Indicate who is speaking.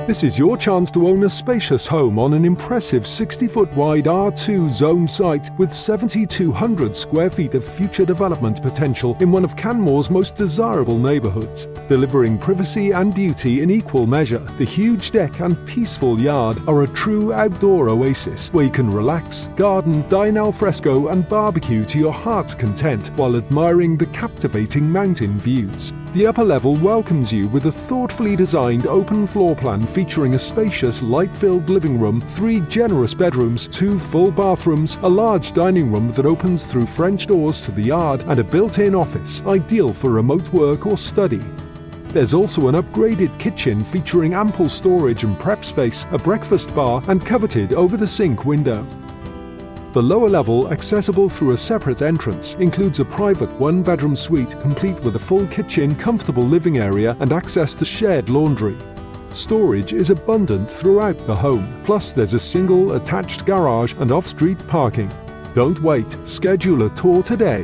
Speaker 1: This is your chance to own a spacious home on an impressive 60-foot wide R2 zone site with 7,200 square feet of future development potential in one of Canmore's most desirable neighbourhoods. Delivering privacy and beauty in equal measure, the huge deck and peaceful yard are a true outdoor oasis where you can relax, garden, dine al fresco and barbecue to your heart's content while admiring the captivating mountain views. The upper level welcomes you with a thoughtfully designed open floor plan featuring a spacious, light-filled living room, 3 generous bedrooms, 2 full bathrooms, a large dining room that opens through French doors to the yard, and a built-in office, ideal for remote work or study. There's also an upgraded kitchen featuring ample storage and prep space, a breakfast bar, and coveted over-the-sink window. The lower level, accessible through a separate entrance, includes a private 1-bedroom suite complete with a full kitchen, comfortable living area, and access to shared laundry. Storage is abundant throughout the home, plus there's a single attached garage and off-street parking. Don't wait, schedule a tour today.